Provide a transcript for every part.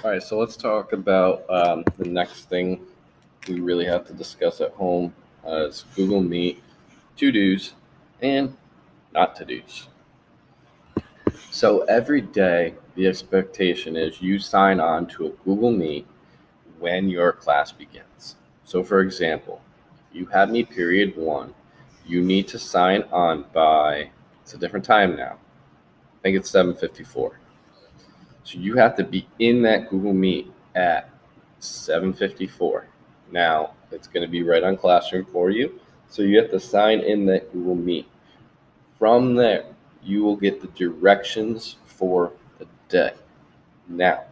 All right, so let's talk about the next thing we really have to discuss at home is Google Meet, to dos, and not to dos. So every day, the expectation is you sign on to a Google Meet when your class begins. So, for example, if you have Meet period one, you need to sign on by, it's a different time now. I think it's 7:54. So you have to be in that Google Meet at 7:54. Now, it's going to be right on Classroom for you. So you have to sign in that Google Meet. From there, you will get the directions for the day. Now,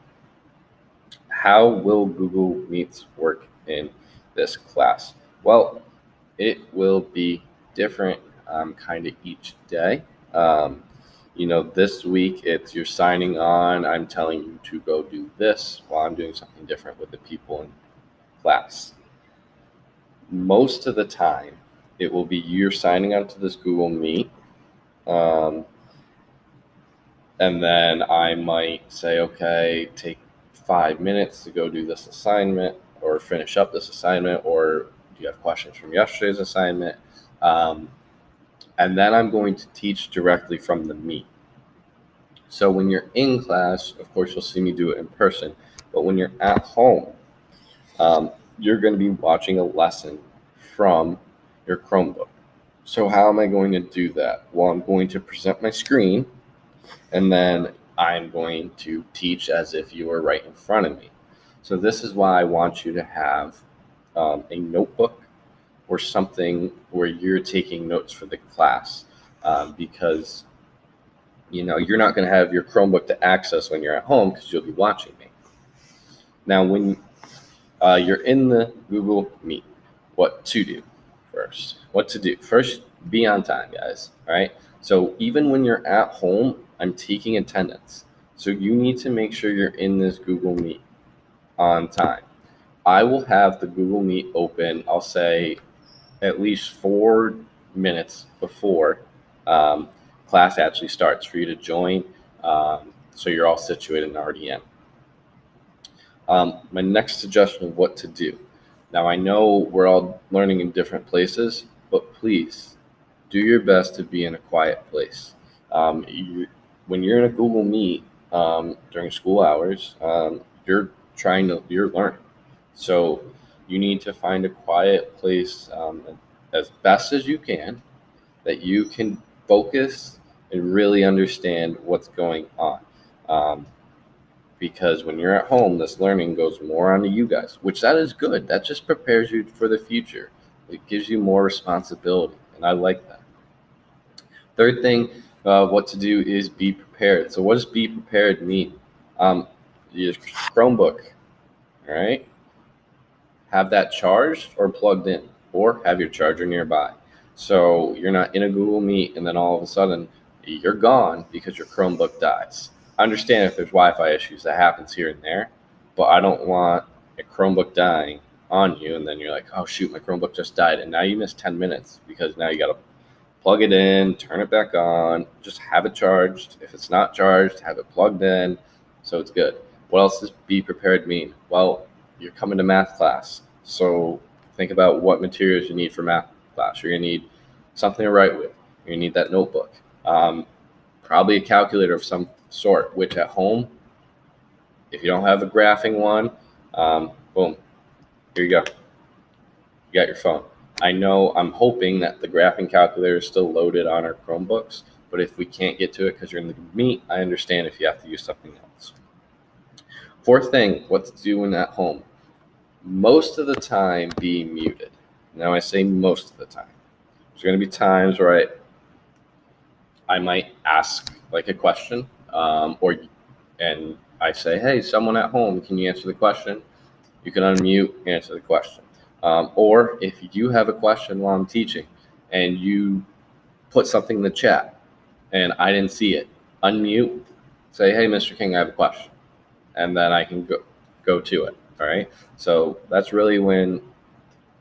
how will Google Meets work in this class? Well, it will be different kind of each day. Um, this week it's you're signing on. I'm telling you to go do this while I'm doing something different with the people in class. Most of the time, it will be you're signing on to this Google Meet. Um, and then I might say, okay, take 5 minutes to go do this assignment or finish up this assignment, or do you have questions from yesterday's assignment? Um, and then I'm going to teach directly from the Meet. So when you're in class, of course, you'll see me do it in person. But when you're at home, you're going to be watching a lesson from your Chromebook. So how am I going to do that? Well, I'm going to present my screen, and then I'm going to teach as if you were right in front of me. So this is why I want you to have a notebook or something where you're taking notes for the class, because you're not going to have your Chromebook to access when you're at home because you'll be watching me. Now, when you're in the Google Meet, what to do first? What to do first? Be on time, guys. All right. So even when you're at home, I'm taking attendance. So you need to make sure you're in this Google Meet on time. I will have the Google Meet open, I'll say at least 4 minutes before um, class actually starts for you to join. So you're all situated and already in. My next suggestion of what to do. Now, I know we're all learning in different places, but please do your best to be in a quiet place. When you're in a Google Meet during school hours, you're learning. So you need to find a quiet place as best as you can that you can focus and really understand what's going on. Um, because when you're at home, this learning goes more onto you guys, which that is good. That just prepares you for the future. It gives you more responsibility, and I like that. Third thing, what to do is be prepared. So what does be prepared mean? Your Chromebook, all right? Have that charged or plugged in, or have your charger nearby. So you're not in a Google Meet and then all of a sudden you're gone because your Chromebook dies. I understand if there's Wi-Fi issues, that happens here and there, but I don't want a Chromebook dying on you and then you're like, oh shoot, my Chromebook just died, and now you missed 10 minutes because now you got to plug it in, turn it back on, just have it charged. If it's not charged, have it plugged in so it's good. What else does be prepared mean? Well, you're coming to math class, so think about what materials you need for math class. You're going to need something to write with. You're going to need that notebook. Probably a calculator of some sort, which at home, if you don't have a graphing one, boom, here you go. You got your phone. I know I'm hoping that the graphing calculator is still loaded on our Chromebooks, but if we can't get to it because you're in the Meet, I understand if you have to use something else. Fourth thing, what to do when at home. Most of the time, be muted. Now, I say most of the time. There's going to be times where I might ask like a question, and I say, hey, someone at home, can you answer the question? You can unmute, answer the question. Or if you have a question while I'm teaching and you put something in the chat and I didn't see it, unmute, say, hey, Mr. King, I have a question. And then I can go to it, all right? So that's really when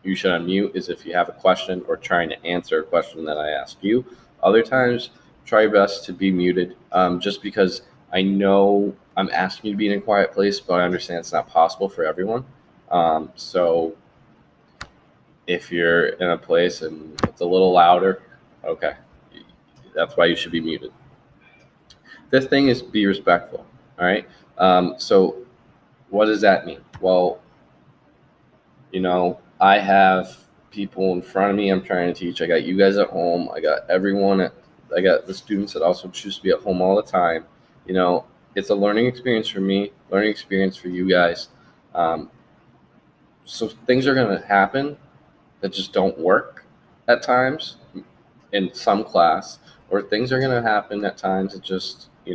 you should unmute, is if you have a question or trying to answer a question that I ask you. Other times, try your best to be muted, just because I know I'm asking you to be in a quiet place, but I understand it's not possible for everyone. So if you're in a place and it's a little louder, okay, that's why you should be muted. Fifth thing is be respectful. All right. So what does that mean? Well, I have people in front of me I'm trying to teach. I got you guys at home. I got I got the students that also choose to be at home all the time. It's a learning experience for me, learning experience for you guys. Um, so things are going to happen that just don't work at times in some class, or things are going to happen at times that just, you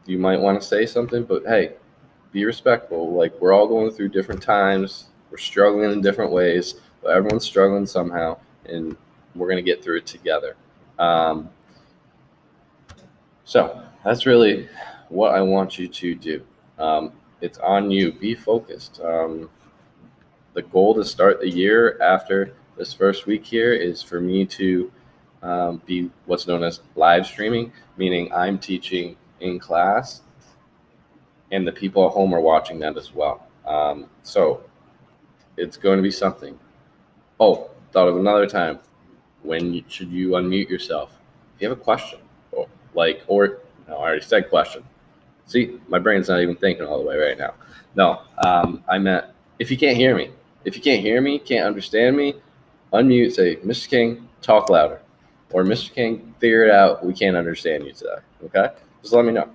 might want to say something, but hey, be respectful. Like, we're all going through different times. We're struggling in different ways, but everyone's struggling somehow, and we're going to get through it together. Um, so that's really what I want you to do. It's on you. Be focused. The goal to start the year after this first week here is for me to be what's known as live streaming, meaning I'm teaching in class and the people at home are watching that as well. So it's going to be something. Oh, thought of another time. When should you unmute yourself? If you have a question, or no, I already said question. See, my brain's not even thinking all the way right now. No, I meant if you can't hear me. If you can't hear me, can't understand me, unmute, say, Mr. King, talk louder. Or Mr. King, figure it out. We can't understand you today. Okay? Just let me know.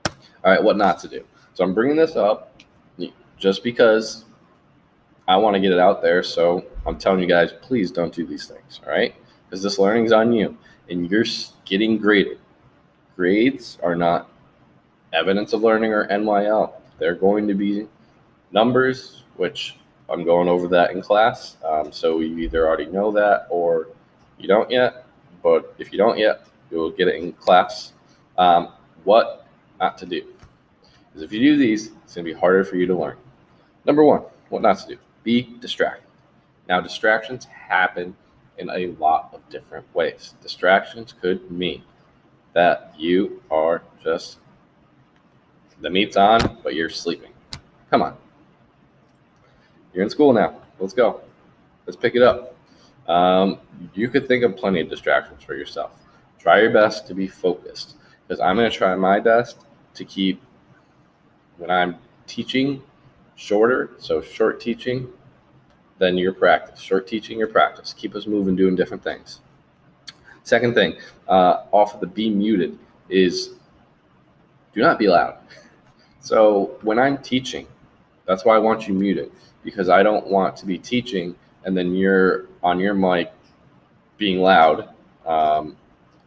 All right, what not to do. So I'm bringing this up just because I want to get it out there. So I'm telling you guys, please don't do these things. All right? Because this learning is on you and you're getting graded. Grades are not evidence of learning or NYL. They're going to be numbers, which I'm going over that in class. So you either already know that or you don't yet. But if you don't yet, you'll get it in class. What not to do is if you do these, it's going to be harder for you to learn. Number one, what not to do: be distracted. Now, distractions happen in a lot of different ways. Distractions could mean that you are just the meat's on, but you're sleeping. Come on. You're in school now. Let's go. Let's pick it up. You could think of plenty of distractions for yourself. Try your best to be focused because I'm going to try my best to keep, when I'm teaching, shorter. So short teaching, then your practice. Short teaching, your practice. Keep us moving, doing different things. Second thing, off of the be muted, is do not be loud. So when I'm teaching, that's why I want you muted, because I don't want to be teaching and then you're on your mic being loud,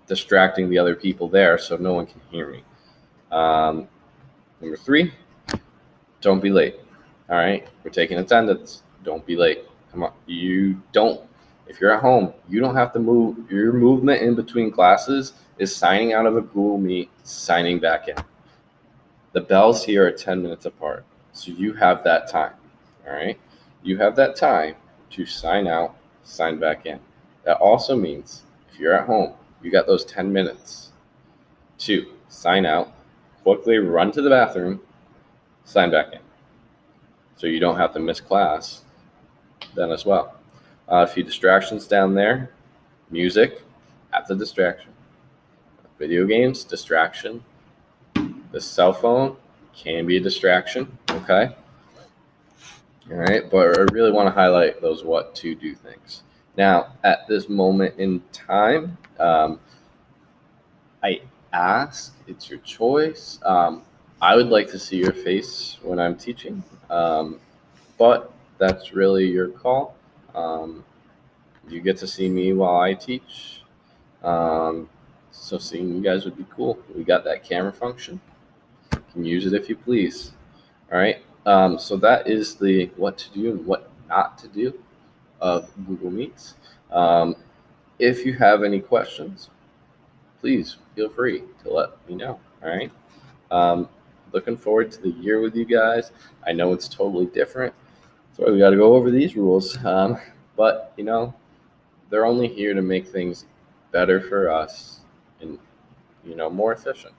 distracting the other people there so no one can hear me. Number three, don't be late. All right, we're taking attendance. Don't be late. Come on, if you're at home, you don't have to move. Your movement in between classes is signing out of a Google Meet, signing back in. The bells here are 10 minutes apart, so you have that time. All right, you have that time to sign out, sign back in. That also means if you're at home, you got those 10 minutes to sign out, quickly run to the bathroom, sign back in. So you don't have to miss class then as well. A few distractions down there: music, that's a distraction. Video games, distraction. The cell phone can be a distraction, okay? All right, but I really want to highlight those what to do things. Now, at this moment in time, I ask, it's your choice. I would like to see your face when I'm teaching, but that's really your call. You get to see me while I teach. So seeing you guys would be cool. We got that camera function. You can use it if you please. All right. So that is the what to do and what not to do of Google Meets. If you have any questions, please feel free to let me know. All right. Looking forward to the year with you guys. I know it's totally different. So we got to go over these rules. But, they're only here to make things better for us and, more efficient.